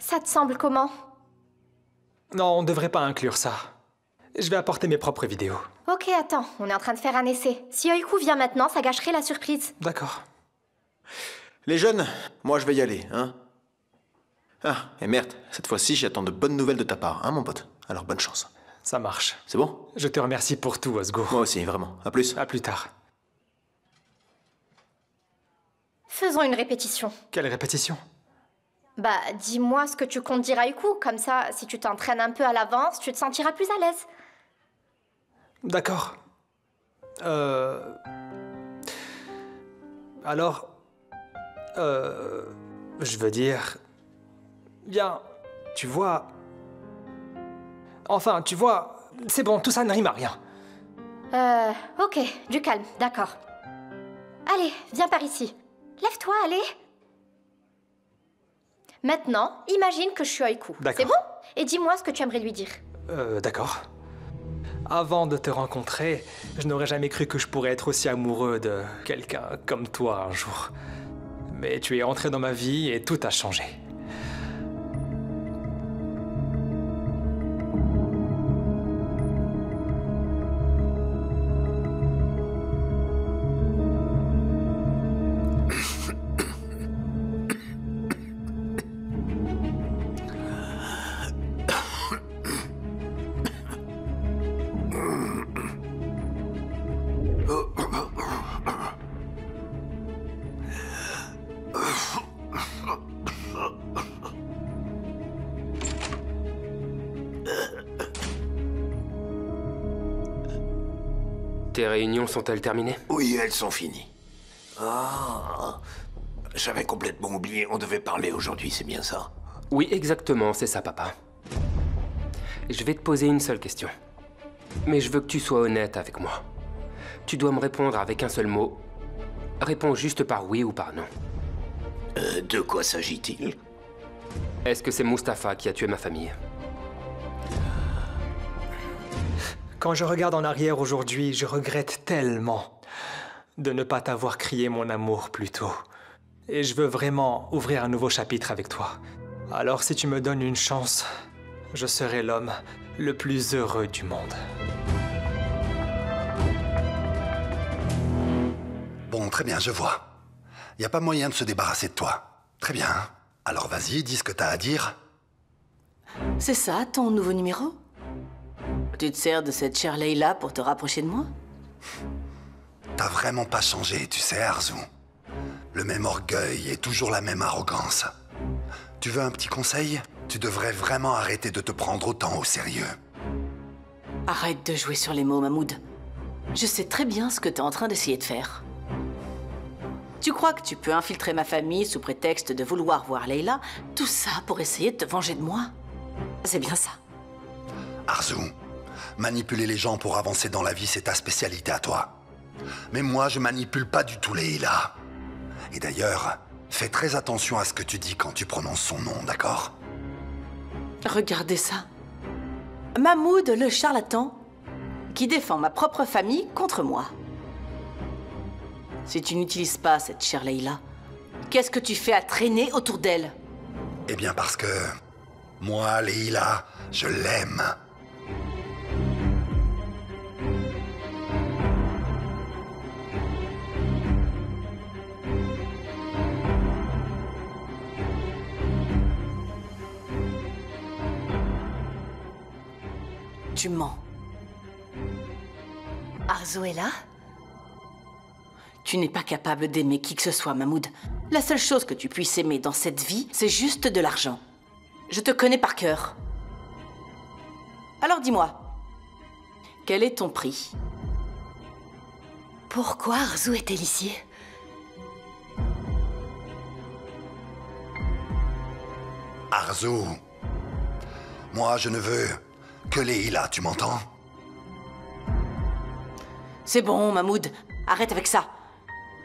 Ça te semble comment? Non, on devrait pas inclure ça. Je vais apporter mes propres vidéos. Ok, attends, on est en train de faire un essai. Si Oiku vient maintenant, ça gâcherait la surprise. D'accord. Les jeunes, moi je vais y aller, hein. Ah, et merde, cette fois-ci j'attends de bonnes nouvelles de ta part, hein mon pote. Alors bonne chance. Ça marche. C'est bon? Je te remercie pour tout, Ozgo. Moi aussi, vraiment. À plus. À plus tard. Faisons une répétition. Quelle répétition? Bah, dis-moi ce que tu comptes dire à Oiku, comme ça, si tu t'entraînes un peu à l'avance, tu te sentiras plus à l'aise. D'accord. Alors... Je veux dire... Bien, tu vois... Enfin, tu vois... C'est bon, tout ça ne rime à rien. Ok, du calme, d'accord. Allez, viens par ici. Lève-toi, allez. Maintenant, imagine que je suis Oiku. D'accord. C'est bon? Et dis-moi ce que tu aimerais lui dire. D'accord. Avant de te rencontrer, je n'aurais jamais cru que je pourrais être aussi amoureux de quelqu'un comme toi un jour. Mais tu es entré dans ma vie et tout a changé. Tes réunions sont-elles terminées? Oui, elles sont finies. Ah, j'avais complètement oublié, on devait parler aujourd'hui, c'est bien ça? Oui, exactement, c'est ça, papa. Je vais te poser une seule question. Mais je veux que tu sois honnête avec moi. Tu dois me répondre avec un seul mot. Réponds juste par oui ou par non. De quoi s'agit-il? Est-ce que c'est Mustapha qui a tué ma famille? Quand je regarde en arrière aujourd'hui, je regrette tellement de ne pas t'avoir crié mon amour plus tôt. Et je veux vraiment ouvrir un nouveau chapitre avec toi. Alors si tu me donnes une chance, je serai l'homme le plus heureux du monde. Bon, très bien, je vois. Y a pas moyen de se débarrasser de toi. Très bien. Alors vas-y, dis ce que t'as à dire. C'est ça, ton nouveau numéro? Tu te sers de cette chère Leila pour te rapprocher de moi? T'as vraiment pas changé, tu sais, Arzu. Le même orgueil et toujours la même arrogance. Tu veux un petit conseil? Tu devrais vraiment arrêter de te prendre autant au sérieux. Arrête de jouer sur les mots, Mahmoud. Je sais très bien ce que t'es en train d'essayer de faire. Tu crois que tu peux infiltrer ma famille sous prétexte de vouloir voir Leila? Tout ça pour essayer de te venger de moi? C'est bien ça. Arzu, manipuler les gens pour avancer dans la vie, c'est ta spécialité à toi. Mais moi, je manipule pas du tout Leila. Et d'ailleurs, fais très attention à ce que tu dis quand tu prononces son nom, d'accord? Regardez ça. Mahmoud, le charlatan, qui défend ma propre famille contre moi. Si tu n'utilises pas cette chère Leila, qu'est-ce que tu fais à traîner autour d'elle? Eh bien parce que... moi, Leila, je l'aime. Tu mens. Arzu est là? Tu n'es pas capable d'aimer qui que ce soit, Mahmoud. La seule chose que tu puisses aimer dans cette vie, c'est juste de l'argent. Je te connais par cœur. Alors dis-moi, quel est ton prix? Pourquoi Arzu est-elle ici? Arzu, moi, je ne veux que Leila, tu m'entends? C'est bon, Mahmoud. Arrête avec ça.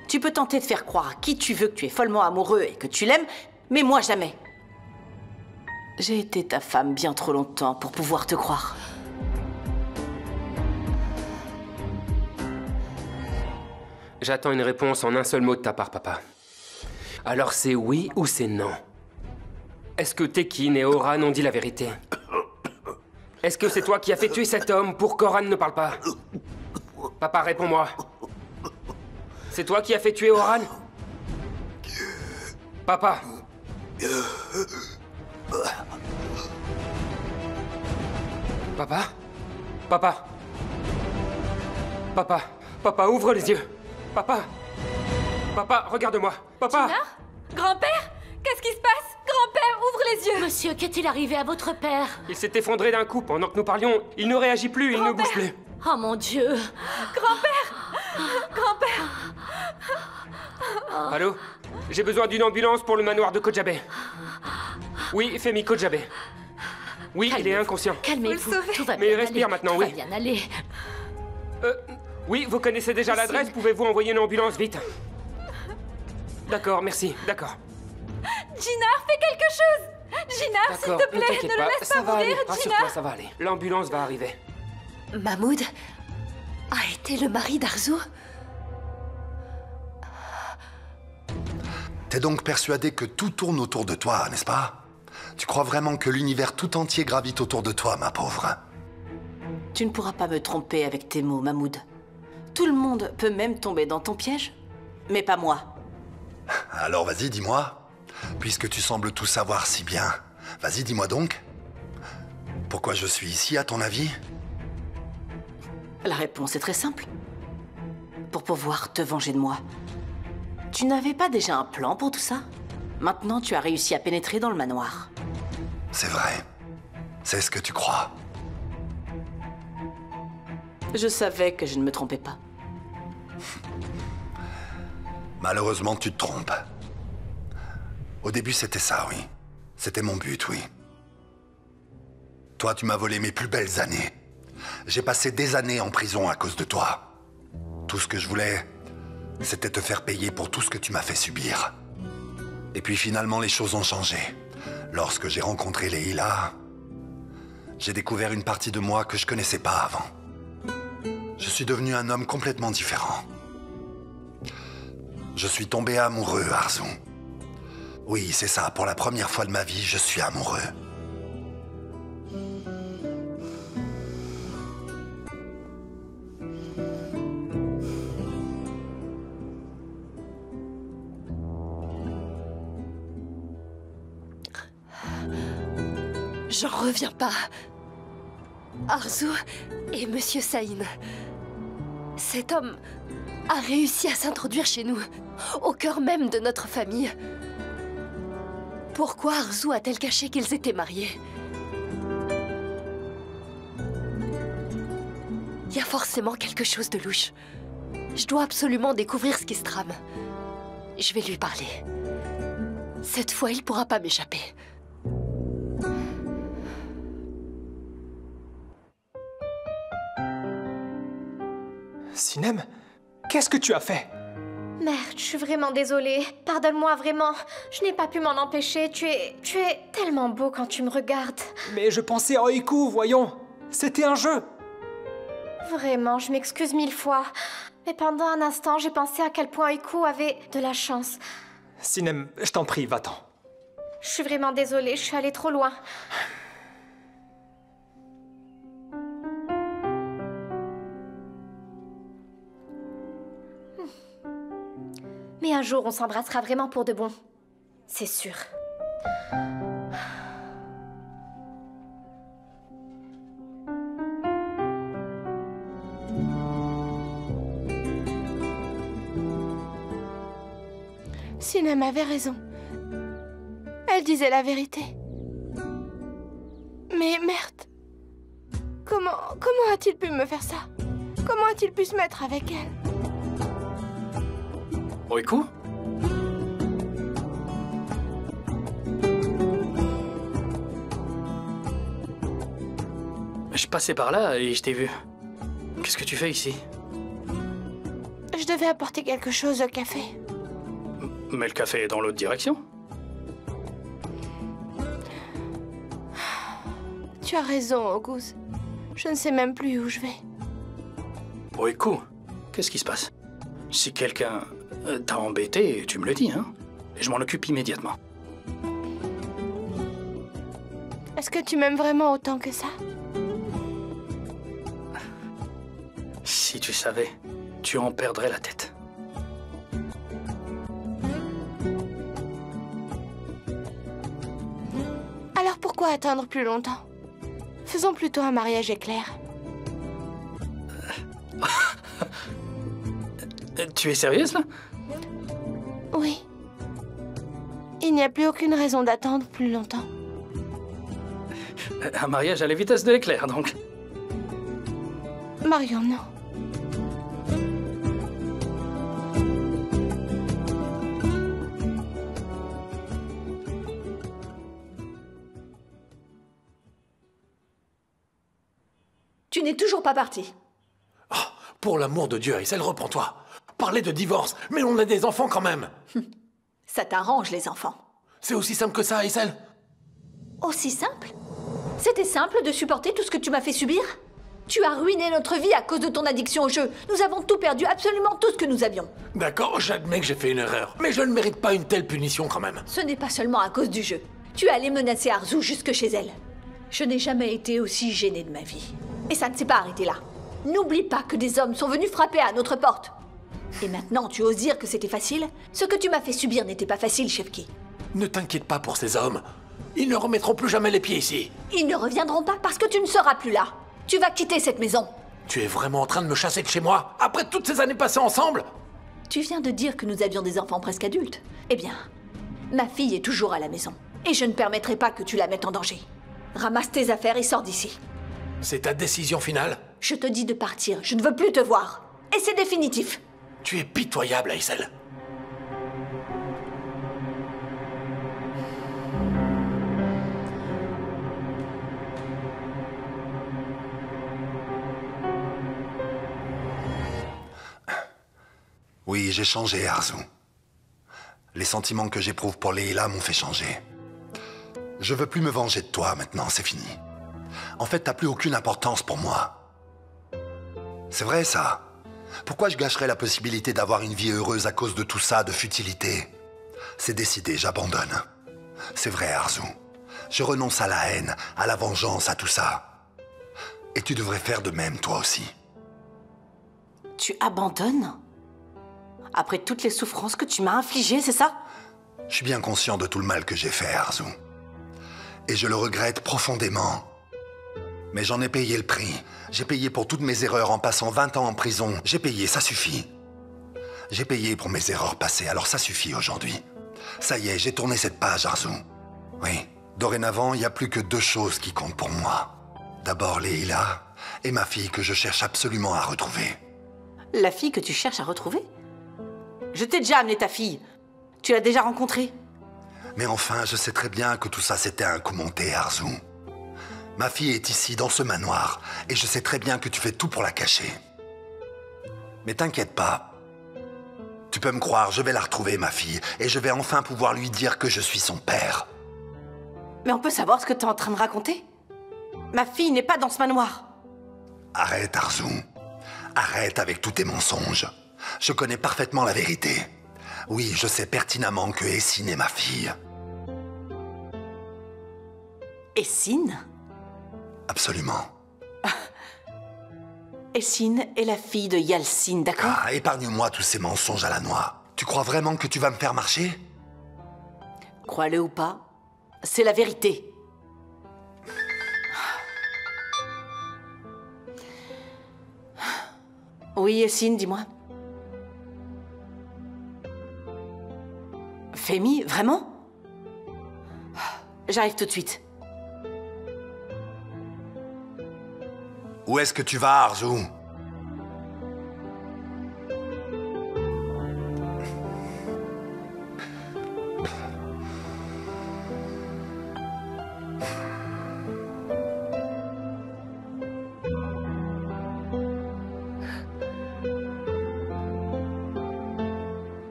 Tu peux tenter de faire croire à qui tu veux que tu es follement amoureux et que tu l'aimes, mais moi jamais. J'ai été ta femme bien trop longtemps pour pouvoir te croire. J'attends une réponse en un seul mot de ta part, papa. Alors c'est oui ou c'est non? est-ce que Tekin et Oran ont dit la vérité? Est-ce que c'est toi qui as fait tuer cet homme pour qu'Oran ne parle pas? Papa, réponds-moi. C'est toi qui as fait tuer Oran? Papa. Papa? Papa? Papa? Papa, ouvre les yeux. Papa? Papa, regarde-moi. Papa? Gina? Grand-père? Qu'est-ce qui se passe? Grand-père, ouvre les yeux! Monsieur, qu'est-il arrivé à votre père? Il s'est effondré d'un coup pendant que nous parlions. Il ne réagit plus, il ne bouge plus. Oh mon Dieu! Grand-père! Grand-père! Allô? J'ai besoin d'une ambulance pour le manoir de Kojabe. Oui, Femi Kojabe. Oui, il est inconscient. Calmez-vous, tout va Mais bien il respire aller. maintenant, Tout oui. va bien aller. Oui, vous connaissez déjà l'adresse, pouvez-vous envoyer une ambulance vite? D'accord, merci, d'accord. Gina, fais quelque chose! Gina, s'il D'accord, te ne plaît, t'inquiète ne pas, le laisse ça pas va aller. mourir, Rassure-toi, Gina! ça va aller. L'ambulance va arriver. Mahmoud a été le mari d'Arzu? T'es donc persuadé que tout tourne autour de toi, n'est-ce pas? Tu crois vraiment que l'univers tout entier gravite autour de toi, ma pauvre? Tu ne pourras pas me tromper avec tes mots, Mahmoud. Tout le monde peut même tomber dans ton piège, mais pas moi. Alors vas-y, dis-moi. Puisque tu sembles tout savoir si bien, vas-y, dis-moi donc. Pourquoi je suis ici, à ton avis? La réponse est très simple. Pour pouvoir te venger de moi. Tu n'avais pas déjà un plan pour tout ça? Maintenant, tu as réussi à pénétrer dans le manoir. C'est vrai. C'est ce que tu crois. Je savais que je ne me trompais pas. Malheureusement, tu te trompes. Au début, c'était ça, oui. C'était mon but, oui. Toi, tu m'as volé mes plus belles années. J'ai passé des années en prison à cause de toi. Tout ce que je voulais, c'était te faire payer pour tout ce que tu m'as fait subir. Et puis finalement, les choses ont changé. Lorsque j'ai rencontré Leila, j'ai découvert une partie de moi que je connaissais pas avant. Je suis devenu un homme complètement différent. Je suis tombé amoureux, Arzu. Oui, c'est ça, pour la première fois de ma vie, je suis amoureux. J'en reviens pas. Arzu et Monsieur Saïn. Cet homme a réussi à s'introduire chez nous, au cœur même de notre famille. Pourquoi Arzu a-t-elle caché qu'ils étaient mariés? Il y a forcément quelque chose de louche. Je dois absolument découvrir ce qui se trame. Je vais lui parler. Cette fois, il pourra pas m'échapper. Sinem, qu'est-ce que tu as fait? Merde, je suis vraiment désolée. Pardonne-moi, vraiment. Je n'ai pas pu m'en empêcher. Tu es tellement beau quand tu me regardes. Mais je pensais à Oiku, voyons. C'était un jeu. Vraiment, je m'excuse 1000 fois. Mais pendant un instant, j'ai pensé à quel point Oiku avait de la chance. Sinem, je t'en prie, va-t'en. Je suis vraiment désolée, je suis allée trop loin. Mais un jour, on s'embrassera vraiment pour de bon. C'est sûr. Sinem avait raison. Elle disait la vérité. Mais merde. Comment a-t-il pu me faire ça? Comment a-t-il pu se mettre avec elle? Oiku? Je passais par là et je t'ai vu. Qu'est-ce que tu fais ici? Je devais apporter quelque chose au café. Mais le café est dans l'autre direction. Tu as raison, Auguste. Je ne sais même plus où je vais. Oiku, qu'est-ce qui se passe? Si quelqu'un t'a embêté, tu me le dis, hein? Et je m'en occupe immédiatement. Est-ce que tu m'aimes vraiment autant que ça? Si tu savais, tu en perdrais la tête. Alors pourquoi attendre plus longtemps? Faisons plutôt un mariage éclair. Tu es sérieuse, là? Oui. Il n'y a plus aucune raison d'attendre plus longtemps. Un mariage à la vitesse de l'éclair, donc. Marions-nous. Tu n'es toujours pas parti. Oh, pour l'amour de Dieu, Aïssel, reprends-toi. Parler de divorce, mais on a des enfants quand même. Ça t'arrange, les enfants. C'est aussi simple que ça, Aïssel? Aussi simple? C'était simple de supporter tout ce que tu m'as fait subir? Tu as ruiné notre vie à cause de ton addiction au jeu. Nous avons tout perdu, absolument tout ce que nous avions. D'accord, j'admets que j'ai fait une erreur. Mais je ne mérite pas une telle punition quand même. Ce n'est pas seulement à cause du jeu. Tu es allé menacer Arzu jusque chez elle. Je n'ai jamais été aussi gênée de ma vie. Et ça ne s'est pas arrêté là. N'oublie pas que des hommes sont venus frapper à notre porte. Et maintenant, tu oses dire que c'était facile? Ce que tu m'as fait subir n'était pas facile, Shefki. Ne t'inquiète pas pour ces hommes. Ils ne remettront plus jamais les pieds ici. Ils ne reviendront pas parce que tu ne seras plus là. Tu vas quitter cette maison. Tu es vraiment en train de me chasser de chez moi, après toutes ces années passées ensemble? Tu viens de dire que nous avions des enfants presque adultes. Eh bien, ma fille est toujours à la maison. Et je ne permettrai pas que tu la mettes en danger. Ramasse tes affaires et sors d'ici. C'est ta décision finale? Je te dis de partir. Je ne veux plus te voir. Et c'est définitif. Tu es pitoyable, Aïssel. Oui, j'ai changé, Arzu. Les sentiments que j'éprouve pour Leila m'ont fait changer. Je veux plus me venger de toi maintenant, c'est fini. En fait, t'as plus aucune importance pour moi. C'est vrai, ça. Pourquoi je gâcherais la possibilité d'avoir une vie heureuse à cause de tout ça, de futilité? C'est décidé, j'abandonne. C'est vrai, Arzu. Je renonce à la haine, à la vengeance, à tout ça. Et tu devrais faire de même, toi aussi. Tu abandonnes? Après toutes les souffrances que tu m'as infligées, c'est ça? Je suis bien conscient de tout le mal que j'ai fait, Arzu. Et je le regrette profondément. Mais j'en ai payé le prix. J'ai payé pour toutes mes erreurs en passant 20 ans en prison. J'ai payé, ça suffit. J'ai payé pour mes erreurs passées, alors ça suffit aujourd'hui. Ça y est, j'ai tourné cette page, Arzu. Oui, dorénavant, il n'y a plus que 2 choses qui comptent pour moi. D'abord Leila et ma fille que je cherche absolument à retrouver. La fille que tu cherches à retrouver? Je t'ai déjà amené ta fille. Tu l'as déjà rencontrée. Mais enfin, je sais très bien que tout ça c'était un coup monté, Arzu. Ma fille est ici, dans ce manoir, et je sais très bien que tu fais tout pour la cacher. Mais t'inquiète pas. Tu peux me croire, je vais la retrouver, ma fille, et je vais enfin pouvoir lui dire que je suis son père. Mais on peut savoir ce que t'es en train de raconter? Ma fille n'est pas dans ce manoir. Arrête, Arzu. Arrête avec tous tes mensonges. Je connais parfaitement la vérité. Oui, je sais pertinemment que Essine est ma fille. Essine? Absolument. Essine est la fille de Yalcine, d'accord? Ah, épargne-moi tous ces mensonges à la noix. Tu crois vraiment que tu vas me faire marcher? Crois-le ou pas, c'est la vérité. Oui, Essine, dis-moi. Femi, vraiment? J'arrive tout de suite. Où est-ce que tu vas, Arzu?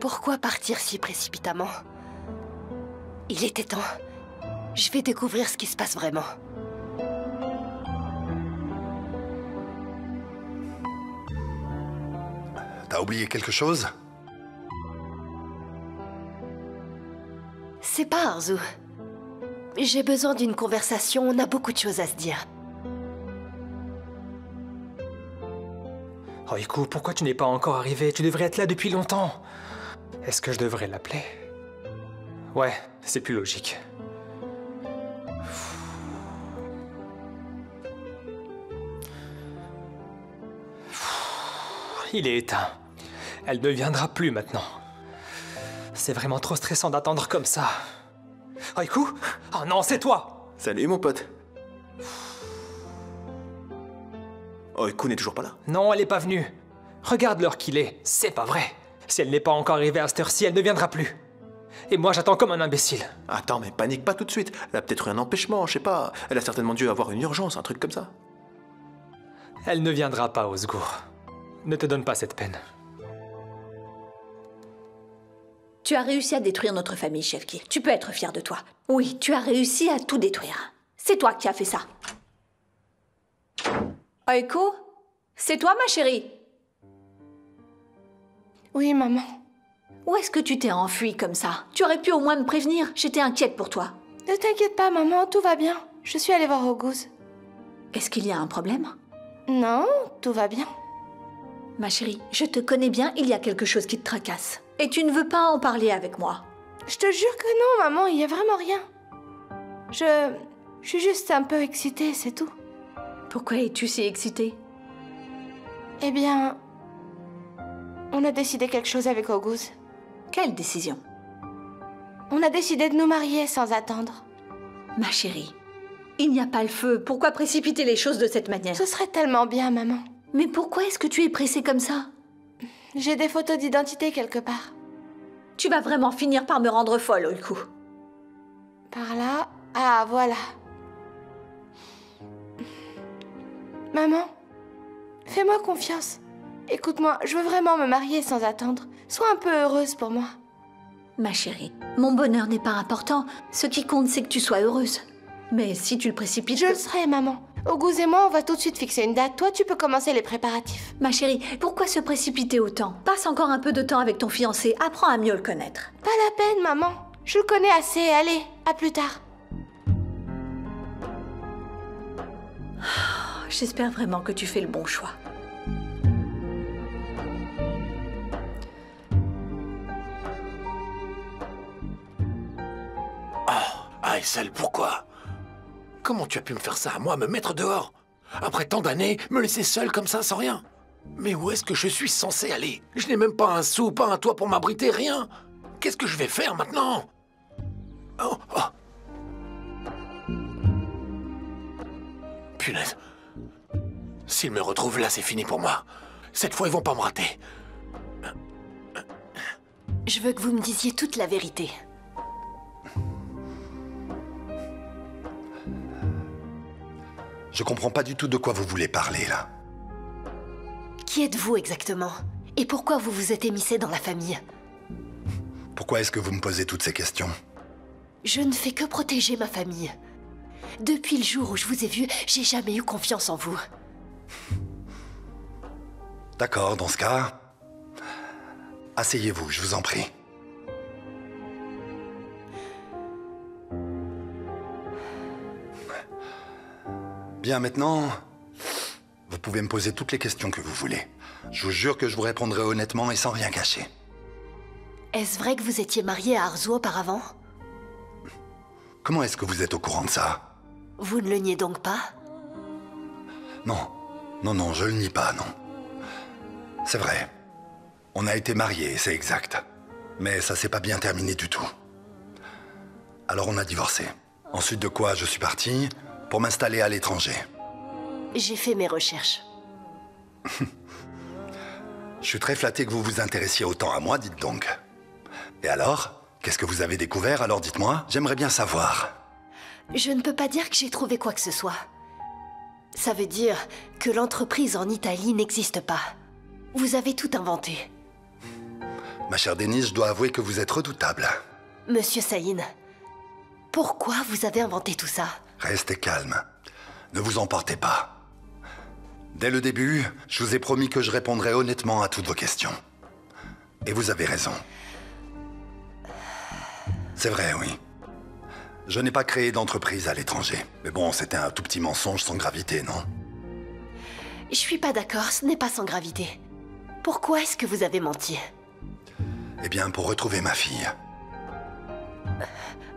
Pourquoi partir si précipitamment? Il était temps. Je vais découvrir ce qui se passe vraiment. T'as oublié quelque chose? C'est pas Arzu. j'ai besoin d'une conversation, on a beaucoup de choses à se dire. Oiku, pourquoi tu n'es pas encore arrivé? Tu devrais être là depuis longtemps. Est-ce que je devrais l'appeler? Ouais, c'est plus logique. Il est éteint. Elle ne viendra plus maintenant. C'est vraiment trop stressant d'attendre comme ça. Oiku? Oh non, c'est toi! Salut mon pote. Oiku n'est toujours pas là? Non, elle n'est pas venue. Regarde l'heure qu'il est. C'est pas vrai. Si elle n'est pas encore arrivée à cette heure-ci, elle ne viendra plus. Et moi, j'attends comme un imbécile. Attends, mais panique pas tout de suite. Elle a peut-être eu un empêchement, je sais pas. Elle a certainement dû avoir une urgence, un truc comme ça. Elle ne viendra pas au secours. Ne te donne pas cette peine. Tu as réussi à détruire notre famille, Shefki. Tu peux être fier de toi. Oui, tu as réussi à tout détruire. C'est toi qui as fait ça. Oiku, c'est toi, ma chérie? Oui, maman. Où est-ce que tu t'es enfuie comme ça? Tu aurais pu au moins me prévenir. J'étais inquiète pour toi. Ne t'inquiète pas, maman, tout va bien. Je suis allée voir Oguz. Est-ce qu'il y a un problème? Non, tout va bien. Ma chérie, je te connais bien, il y a quelque chose qui te tracasse. Et tu ne veux pas en parler avec moi. Je te jure que non, maman, il y a vraiment rien. Je suis juste un peu excitée, c'est tout. Pourquoi es-tu si excitée? Eh bien, on a décidé quelque chose avec Oguz. Quelle décision? On a décidé de nous marier sans attendre. Ma chérie, il n'y a pas le feu. Pourquoi précipiter les choses de cette manière? Ce serait tellement bien, maman. Mais pourquoi est-ce que tu es pressée comme ça? J'ai des photos d'identité quelque part. Tu vas vraiment finir par me rendre folle, Oiku. Par là? Ah, voilà. Maman, fais-moi confiance. Écoute-moi, je veux vraiment me marier sans attendre. Sois un peu heureuse pour moi. Ma chérie, mon bonheur n'est pas important. Ce qui compte, c'est que tu sois heureuse. Mais si tu le précipites... Je le serai, maman. Oguz et moi, on va tout de suite fixer une date. Toi, tu peux commencer les préparatifs. Ma chérie, pourquoi se précipiter autant? Passe encore un peu de temps avec ton fiancé. Apprends à mieux le connaître. Pas la peine, maman. Je le connais assez. Allez, à plus tard. J'espère vraiment que tu fais le bon choix. Aysel, pourquoi? Comment tu as pu me faire ça à moi, me mettre dehors? Après tant d'années, me laisser seul comme ça, sans rien? Mais où est-ce que je suis censé aller? Je n'ai même pas un sou, pas un toit pour m'abriter, rien. Qu'est-ce que je vais faire maintenant? Oh, oh. Punaise. S'ils me retrouvent là, c'est fini pour moi. Cette fois, ils vont pas me rater. Je veux que vous me disiez toute la vérité. Je comprends pas du tout de quoi vous voulez parler, là. Qui êtes-vous exactement? Et pourquoi vous vous êtes émissé dans la famille? Pourquoi est-ce que vous me posez toutes ces questions? Je ne fais que protéger ma famille. Depuis le jour où je vous ai vu, j'ai jamais eu confiance en vous. D'accord, dans ce cas... Asseyez-vous, je vous en prie. Bien, maintenant, vous pouvez me poser toutes les questions que vous voulez. Je vous jure que je vous répondrai honnêtement et sans rien cacher. Est-ce vrai que vous étiez marié à Arzu auparavant? Comment est-ce que vous êtes au courant de ça? Vous ne le niez donc pas? Non. Non, je le nie pas, non. C'est vrai. On a été mariés, c'est exact. Mais ça s'est pas bien terminé du tout. Alors on a divorcé. Ensuite de quoi, je suis parti pour m'installer à l'étranger. J'ai fait mes recherches. Je suis très flatté que vous vous intéressiez autant à moi, dites donc. Et alors? Qu'est-ce que vous avez découvert, alors dites-moi? J'aimerais bien savoir. Je ne peux pas dire que j'ai trouvé quoi que ce soit. Ça veut dire que l'entreprise en Italie n'existe pas. Vous avez tout inventé. Ma chère Denise, je dois avouer que vous êtes redoutable. Monsieur Saïn, pourquoi vous avez inventé tout ça? Restez calme. Ne vous emportez pas. Dès le début, je vous ai promis que je répondrais honnêtement à toutes vos questions. Et vous avez raison. C'est vrai, oui. Je n'ai pas créé d'entreprise à l'étranger. Mais bon, c'était un tout petit mensonge sans gravité, non? Je suis pas d'accord, ce n'est pas sans gravité. Pourquoi est-ce que vous avez menti? Eh bien, pour retrouver ma fille.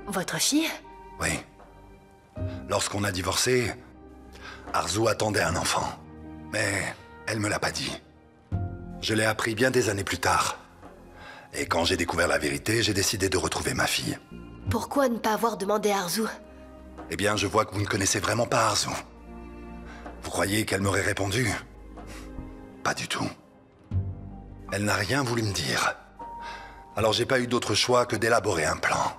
Votre fille? Oui. Lorsqu'on a divorcé, Arzu attendait un enfant. Mais elle me l'a pas dit. Je l'ai appris bien des années plus tard. Et quand j'ai découvert la vérité, j'ai décidé de retrouver ma fille. Pourquoi ne pas avoir demandé à Arzu? Eh bien, je vois que vous ne connaissez vraiment pas Arzu. Vous croyez qu'elle m'aurait répondu? Pas du tout. Elle n'a rien voulu me dire. Alors j'ai pas eu d'autre choix que d'élaborer un plan.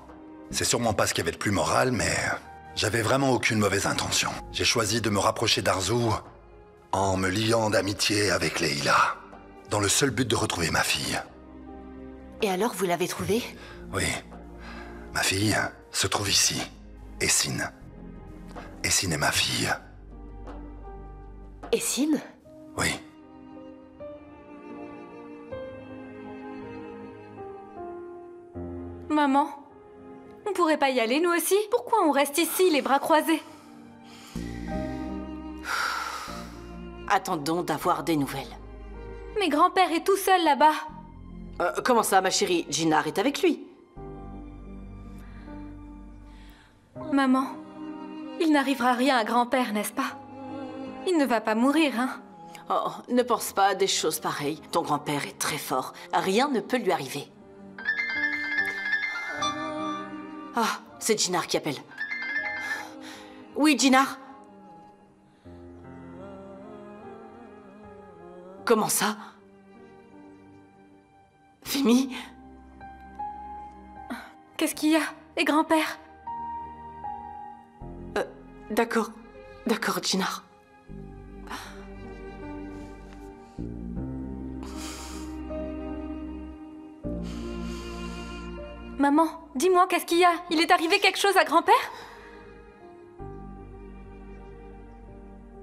C'est sûrement pas ce qu'il y avait de plus moral, mais j'avais vraiment aucune mauvaise intention. J'ai choisi de me rapprocher d'Arzu en me liant d'amitié avec Leila, dans le seul but de retrouver ma fille. Et alors, vous l'avez trouvée? Oui. Ma fille se trouve ici. Essine. Essine est ma fille. Essine? Oui. Maman, on pourrait pas y aller nous aussi? Pourquoi on reste ici, les bras croisés? Attendons d'avoir des nouvelles. Mais grand-père est tout seul là-bas. Comment ça, ma chérie? Jinar est avec lui. Maman, il n'arrivera rien à grand-père, n'est-ce pas? Il ne va pas mourir, hein? Oh, ne pense pas à des choses pareilles. Ton grand-père est très fort. Rien ne peut lui arriver. Ah, c'est Jinar qui appelle. Oui, Jinar? Comment ça? Femi? Qu'est-ce qu'il y a? Et grand-père? D'accord. D'accord, Jinar. Maman, dis-moi, qu'est-ce qu'il y a? Il est arrivé quelque chose à grand-père?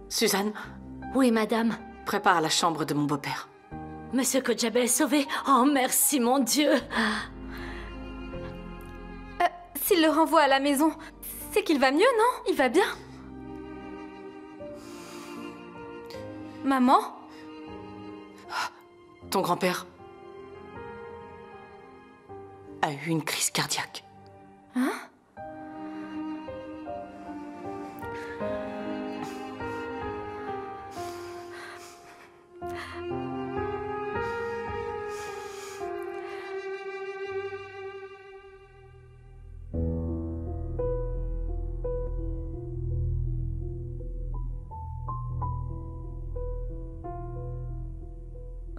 Suzanne? Oui, madame. Prépare la chambre de mon beau-père. Monsieur Kojabeh est sauvé. Oh, merci, mon Dieu. S'il le renvoie à la maison, c'est qu'il va mieux, non? Il va bien? Maman? Ton grand-père a eu une crise cardiaque. Hein?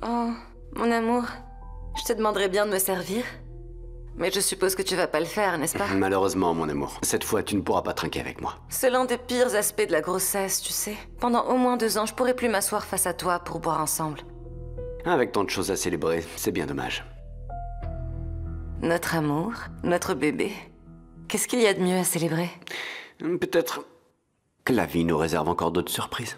Oh, mon amour, je te demanderais bien de me servir. Mais je suppose que tu vas pas le faire, n'est-ce pas? Malheureusement, mon amour. Cette fois, tu ne pourras pas trinquer avec moi. C'est l'un des pires aspects de la grossesse, tu sais. Pendant au moins 2 ans, je pourrais plus m'asseoir face à toi pour boire ensemble. Avec tant de choses à célébrer, c'est bien dommage. Notre amour, notre bébé. Qu'est-ce qu'il y a de mieux à célébrer? Peut-être que la vie nous réserve encore d'autres surprises.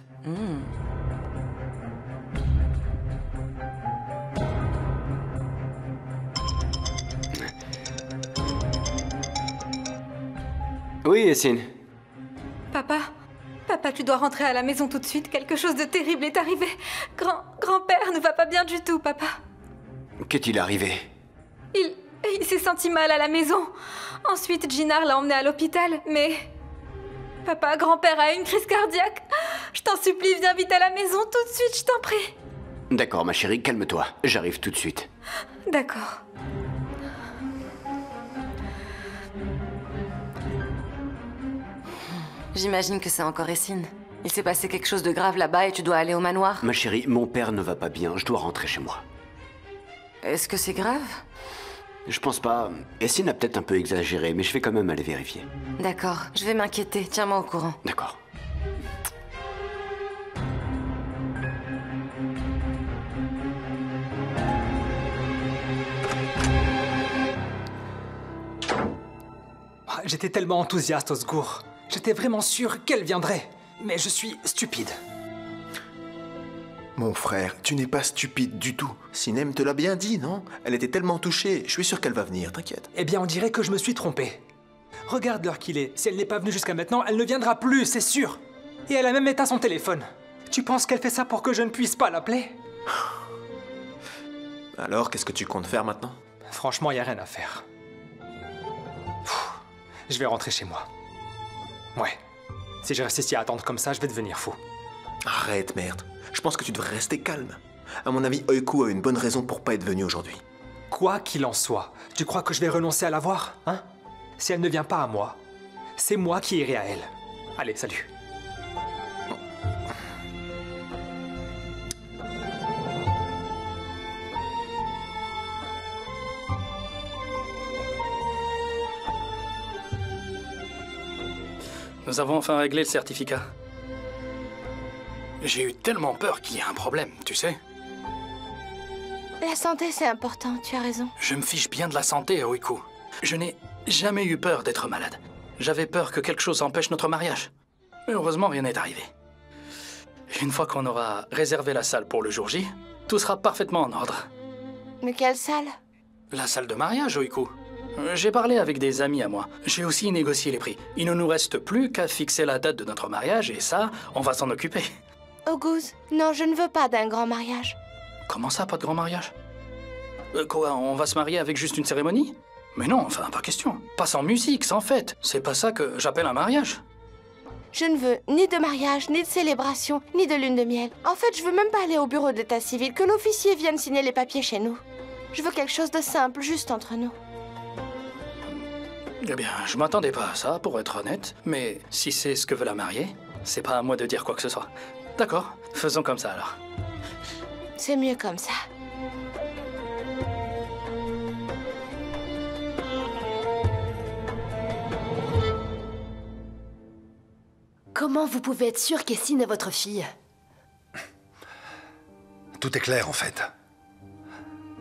Oui, Essine. Papa, tu dois rentrer à la maison tout de suite. Quelque chose de terrible est arrivé. Grand-père ne va pas bien du tout, papa. Qu'est-il arrivé? Il s'est senti mal à la maison. Ensuite, Jinar l'a emmené à l'hôpital, mais... Papa, grand-père a une crise cardiaque. Je t'en supplie, viens vite à la maison tout de suite, je t'en prie. D'accord, ma chérie, calme-toi. J'arrive tout de suite. D'accord. J'imagine que c'est encore Essine. Il s'est passé quelque chose de grave là-bas et tu dois aller au manoir. Ma chérie, mon père ne va pas bien. Je dois rentrer chez moi. Est-ce que c'est grave? Je pense pas. Essine a peut-être un peu exagéré, mais je vais quand même aller vérifier. D'accord, je vais m'inquiéter. Tiens-moi au courant. D'accord. J'étais tellement enthousiaste, Osgour. J'étais vraiment sûr qu'elle viendrait. Mais je suis stupide. Mon frère, tu n'es pas stupide du tout. Sinem te l'a bien dit, non? Elle était tellement touchée. Je suis sûr qu'elle va venir, t'inquiète. Eh bien, on dirait que je me suis trompé. Regarde l'heure qu'il est. Si elle n'est pas venue jusqu'à maintenant, elle ne viendra plus, c'est sûr. Et elle a même éteint son téléphone. Tu penses qu'elle fait ça pour que je ne puisse pas l'appeler? Alors, qu'est-ce que tu comptes faire maintenant? Franchement, il n'y a rien à faire. Je vais rentrer chez moi. Ouais. Si je reste ici à attendre comme ça, je vais devenir fou. Arrête, merde. Je pense que tu devrais rester calme. À mon avis, Oiku a une bonne raison pour pas être venu aujourd'hui. Quoi qu'il en soit, tu crois que je vais renoncer à la voir, hein? Si elle ne vient pas à moi, c'est moi qui irai à elle. Allez, salut. Nous avons enfin réglé le certificat. J'ai eu tellement peur qu'il y ait un problème, tu sais. La santé, c'est important, tu as raison. Je me fiche bien de la santé, Oiku. Je n'ai jamais eu peur d'être malade. J'avais peur que quelque chose empêche notre mariage. Mais heureusement, rien n'est arrivé. Une fois qu'on aura réservé la salle pour le jour J, tout sera parfaitement en ordre. Mais quelle salle? La salle de mariage, Oiku. J'ai parlé avec des amis à moi. J'ai aussi négocié les prix. Il ne nous reste plus qu'à fixer la date de notre mariage et ça, on va s'en occuper. August, non, je ne veux pas d'un grand mariage. Comment ça, pas de grand mariage? Quoi, on va se marier avec juste une cérémonie? Mais non, enfin, pas question. Pas sans musique, sans fête. C'est pas ça que j'appelle un mariage. Je ne veux ni de mariage, ni de célébration, ni de lune de miel. En fait, je veux même pas aller au bureau de l'état civil, que l'officier vienne signer les papiers chez nous. Je veux quelque chose de simple, juste entre nous. Eh bien, je m'attendais pas à ça, pour être honnête. Mais si c'est ce que veut la mariée, c'est pas à moi de dire quoi que ce soit. D'accord, faisons comme ça alors. C'est mieux comme ça. Comment vous pouvez être sûr qu'Essine est votre fille? Tout est clair, en fait.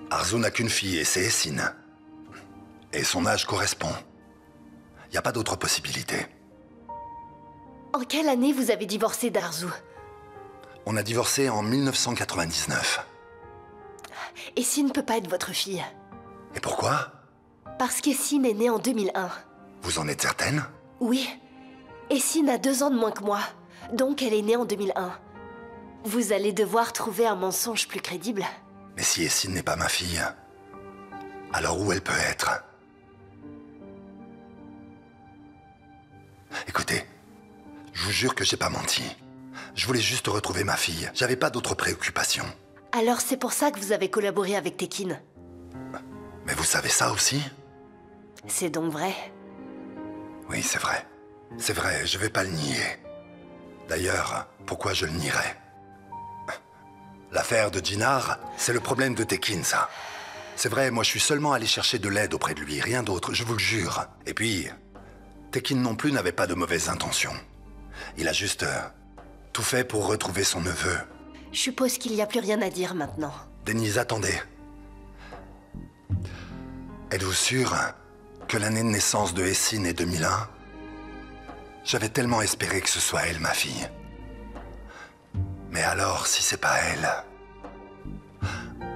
Arzu n'a qu'une fille, et c'est Essine. Et son âge correspond. Il n'y a pas d'autre possibilité. En quelle année vous avez divorcé d'Arzu? On a divorcé en 1999. Essine ne peut pas être votre fille. Et pourquoi? Parce qu'Essine est née en 2001. Vous en êtes certaine? Oui. Essine a 2 ans de moins que moi, donc elle est née en 2001. Vous allez devoir trouver un mensonge plus crédible. Mais si Essine n'est pas ma fille, alors où elle peut être? Écoutez, je vous jure que j'ai pas menti. Je voulais juste retrouver ma fille. J'avais pas d'autres préoccupations. Alors c'est pour ça que vous avez collaboré avec Tekin. Mais vous savez ça aussi? C'est donc vrai? Oui, c'est vrai. C'est vrai, je vais pas le nier. D'ailleurs, pourquoi je le nierais? L'affaire de Jinar, c'est le problème de Tekin, ça. C'est vrai, moi je suis seulement allé chercher de l'aide auprès de lui, rien d'autre, je vous le jure. Et puis, Tekin non plus n'avait pas de mauvaises intentions. Il a juste tout fait pour retrouver son neveu. Je suppose qu'il n'y a plus rien à dire maintenant. Denise, attendez. Êtes-vous sûr que l'année de naissance de Essine est 2001? J'avais tellement espéré que ce soit elle, ma fille. Mais alors, si c'est pas elle,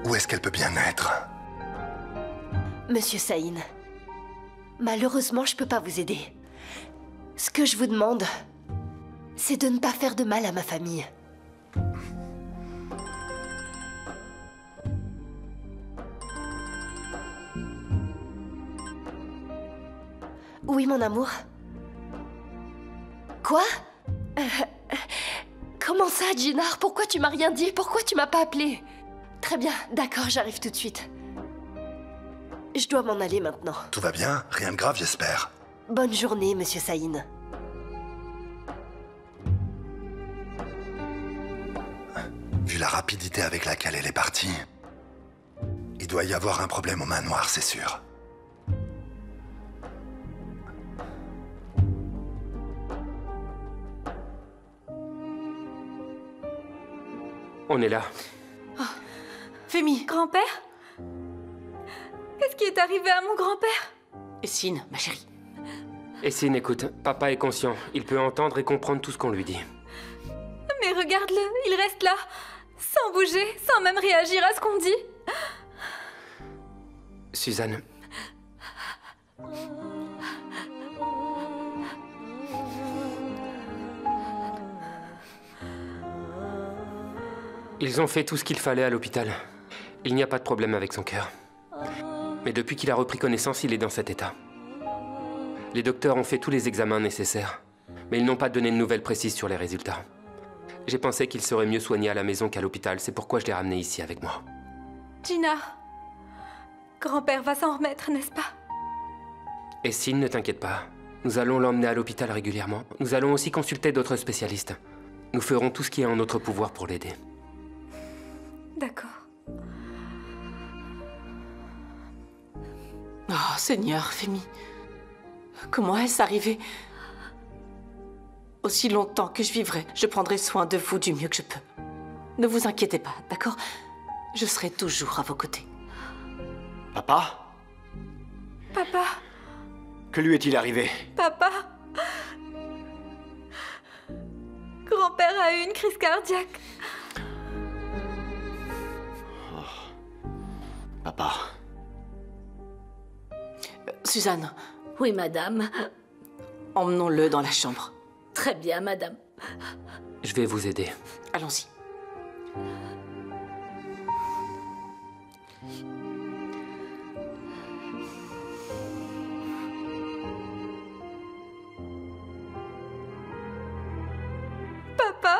où est-ce qu'elle peut bien être? Monsieur Saïn, malheureusement, je peux pas vous aider. Ce que je vous demande, c'est de ne pas faire de mal à ma famille. Oui, mon amour. Quoi? Comment ça, Jinar? Pourquoi tu m'as rien dit? Pourquoi tu m'as pas appelé? Très bien, d'accord, j'arrive tout de suite. Je dois m'en aller maintenant. Tout va bien? Rien de grave, j'espère. Bonne journée, monsieur Saïn. Vu la rapidité avec laquelle elle est partie, il doit y avoir un problème au manoir, c'est sûr. On est là. Oh. Fémi. Grand-père? Qu'est-ce qui est arrivé à mon grand-père? Essine, ma chérie. Essine, écoute, papa est conscient. Il peut entendre et comprendre tout ce qu'on lui dit. Mais regarde-le, il reste là, sans bouger, sans même réagir à ce qu'on dit. Ils ont fait tout ce qu'il fallait à l'hôpital. Il n'y a pas de problème avec son cœur. Mais depuis qu'il a repris connaissance, il est dans cet état. Les docteurs ont fait tous les examens nécessaires, mais ils n'ont pas donné de nouvelles précises sur les résultats. J'ai pensé qu'il serait mieux soigné à la maison qu'à l'hôpital, c'est pourquoi je l'ai ramené ici avec moi. Gina, grand-père va s'en remettre, n'est-ce pas? Essine, ne t'inquiète pas. Nous allons l'emmener à l'hôpital régulièrement. Nous allons aussi consulter d'autres spécialistes. Nous ferons tout ce qui est en notre pouvoir pour l'aider. D'accord. Oh, Seigneur, Femi. Comment est-ce arrivé? Aussi longtemps que je vivrai, je prendrai soin de vous du mieux que je peux. Ne vous inquiétez pas, d'accord? Je serai toujours à vos côtés. Papa? Papa? Que lui est-il arrivé? Papa? Grand-père a eu une crise cardiaque. Papa. Suzanne. Oui, madame. Emmenons-le dans la chambre. Très bien, madame. Je vais vous aider. Allons-y. Papa?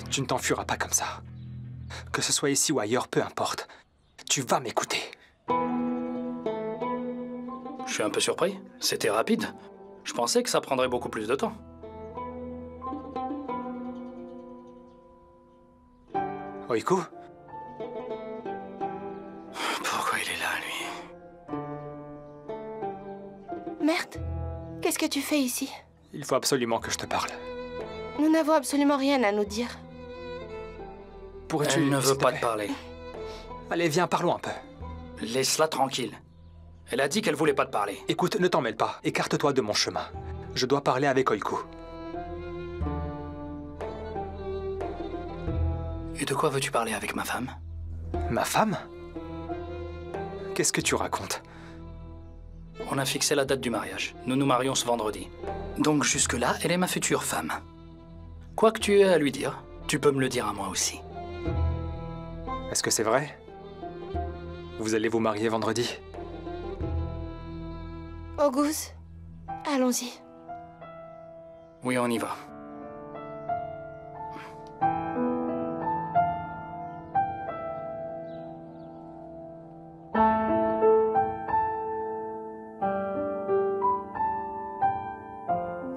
Tu ne t'enfuiras pas comme ça. Que ce soit ici ou ailleurs, peu importe. Tu vas m'écouter. Je suis un peu surpris. C'était rapide. Je pensais que ça prendrait beaucoup plus de temps. Oiku? Pourquoi il est là, lui? Merde. Qu'est-ce que tu fais ici? Il faut absolument que je te parle. Nous n'avons absolument rien à nous dire. Pourrais-tu... Elle ne veut pas te parler. Allez, viens, parlons un peu. Laisse-la tranquille. Elle a dit qu'elle voulait pas te parler. Écoute, ne t'en mêle pas. Écarte-toi de mon chemin. Je dois parler avec Oiku. Et de quoi veux-tu parler avec ma femme? Ma femme? Qu'est-ce que tu racontes? On a fixé la date du mariage. Nous nous marions ce vendredi. Donc jusque-là, elle est ma future femme. Quoi que tu aies à lui dire, tu peux me le dire à moi aussi. Est-ce que c'est vrai? Vous allez vous marier vendredi? Auguste, allons-y. Oui, on y va.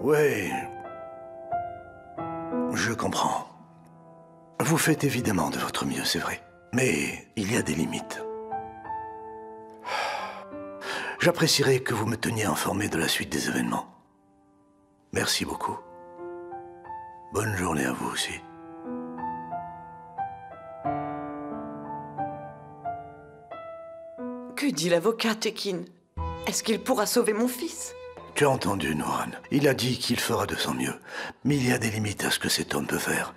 Ouais. Je comprends. Vous faites évidemment de votre mieux, c'est vrai. Mais il y a des limites. J'apprécierais que vous me teniez informé de la suite des événements. Merci beaucoup. Bonne journée à vous aussi. Que dit l'avocat, Tekin? Est-ce qu'il pourra sauver mon fils? Tu as entendu, Nouran. Il a dit qu'il fera de son mieux. Mais il y a des limites à ce que cet homme peut faire.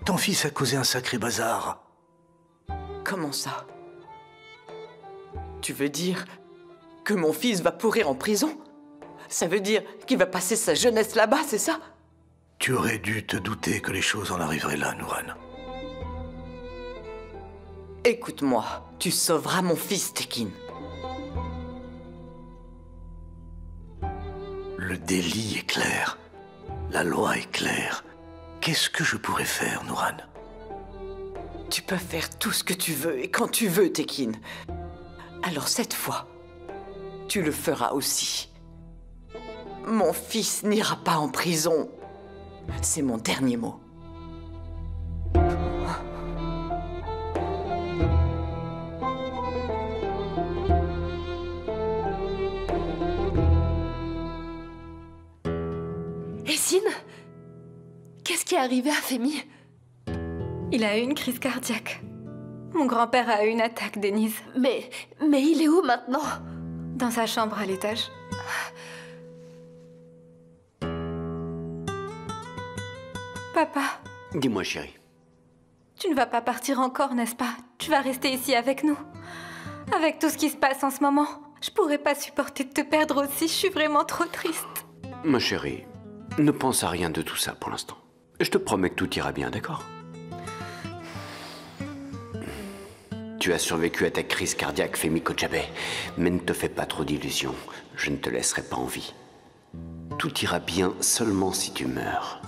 Ton fils a causé un sacré bazar. Comment ça? Tu veux dire que mon fils va pourrir en prison? Ça veut dire qu'il va passer sa jeunesse là-bas, c'est ça? Tu aurais dû te douter que les choses en arriveraient là, Nouran. Écoute-moi, tu sauveras mon fils, Tekin. Le délit est clair. La loi est claire. Qu'est-ce que je pourrais faire, Nouran? Tu peux faire tout ce que tu veux et quand tu veux, Tekin. Alors cette fois, tu le feras aussi. Mon fils n'ira pas en prison. C'est mon dernier mot. Essine? Qu'est-ce qui est arrivé à Femi? Il a eu une crise cardiaque. Mon grand-père a eu une attaque, Denise. Mais il est où maintenant? Dans sa chambre à l'étage. Papa. Dis-moi, chérie. Tu ne vas pas partir encore, n'est-ce pas? Tu vas rester ici avec nous. Avec tout ce qui se passe en ce moment. Je pourrais pas supporter de te perdre aussi, je suis vraiment trop triste. Ma chérie, ne pense à rien de tout ça pour l'instant. Je te promets que tout ira bien, d'accord? Tu as survécu à ta crise cardiaque, Femi Kojabe, mais ne te fais pas trop d'illusions. Je ne te laisserai pas en vie. Tout ira bien seulement si tu meurs.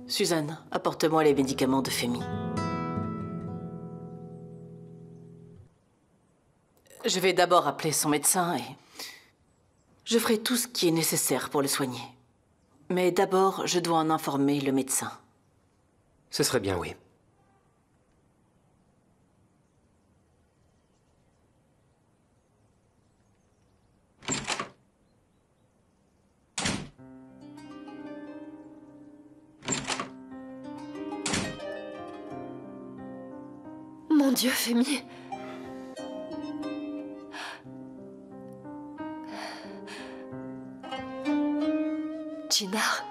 Suzanne, apporte-moi les médicaments de Femi. Je vais d'abord appeler son médecin et je ferai tout ce qui est nécessaire pour le soigner. Mais d'abord, je dois en informer le médecin. Ce serait bien, oui. Mon Dieu, Femi. Jinar.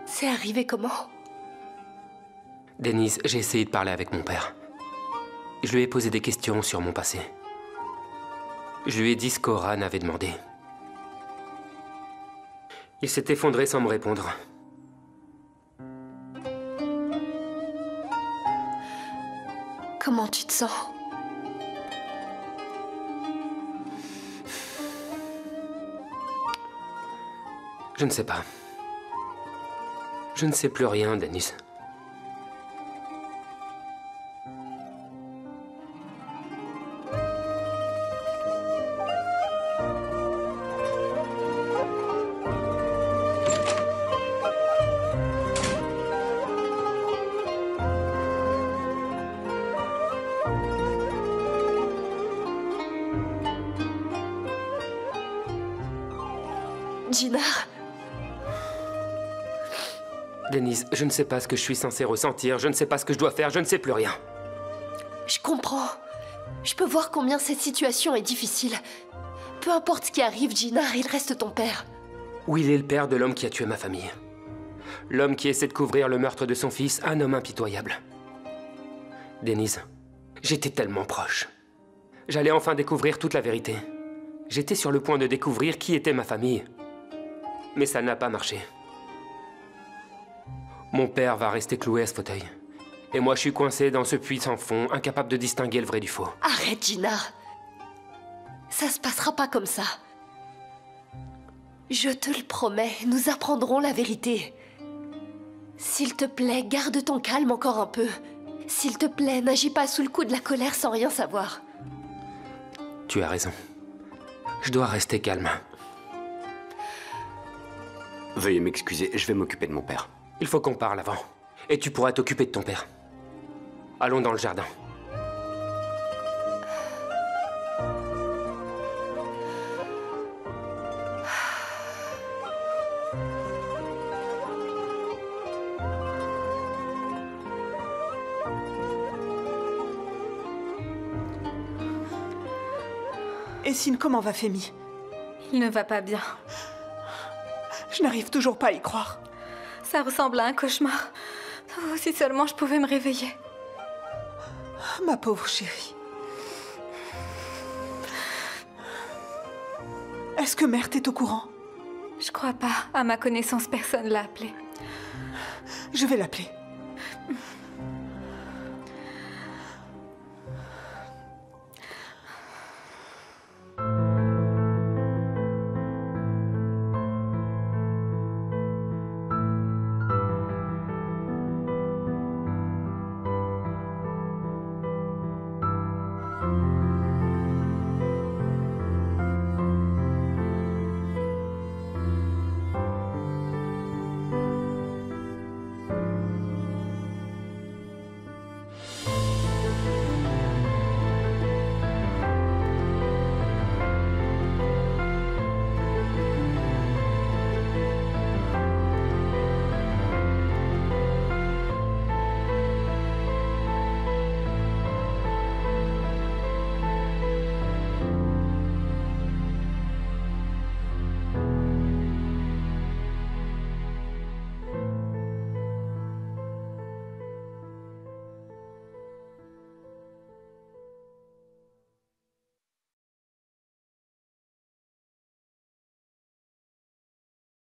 C'est arrivé comment? Denise, j'ai essayé de parler avec mon père. Je lui ai posé des questions sur mon passé. Je lui ai dit ce qu'Oran avait demandé. Il s'est effondré sans me répondre. Comment tu te sens? Je ne sais pas. Je ne sais plus rien, Denise. Jinar. Denise, je ne sais pas ce que je suis censé ressentir, je ne sais pas ce que je dois faire, je ne sais plus rien. Je comprends. Je peux voir combien cette situation est difficile. Peu importe ce qui arrive, Jinar, il reste ton père. Will est le père de l'homme qui a tué ma famille. L'homme qui essaie de couvrir le meurtre de son fils, un homme impitoyable. Denise, j'étais tellement proche. J'allais enfin découvrir toute la vérité. J'étais sur le point de découvrir qui était ma famille. Mais ça n'a pas marché. Mon père va rester cloué à ce fauteuil. Et moi, je suis coincé dans ce puits sans fond, incapable de distinguer le vrai du faux. Arrête, Jinar. Ça se passera pas comme ça. Je te le promets, nous apprendrons la vérité. S'il te plaît, garde ton calme encore un peu. S'il te plaît, n'agis pas sous le coup de la colère sans rien savoir. Tu as raison. Je dois rester calme. Veuillez m'excuser, je vais m'occuper de mon père. Il faut qu'on parle avant. Et tu pourras t'occuper de ton père. Allons dans le jardin. Essine, comment va Femi? Il ne va pas bien. Je n'arrive toujours pas à y croire. Ça ressemble à un cauchemar. Oh, si seulement je pouvais me réveiller. Ma pauvre chérie. Est-ce que Mert est au courant? Je crois pas. À ma connaissance, personne l'a appelé. Je vais l'appeler.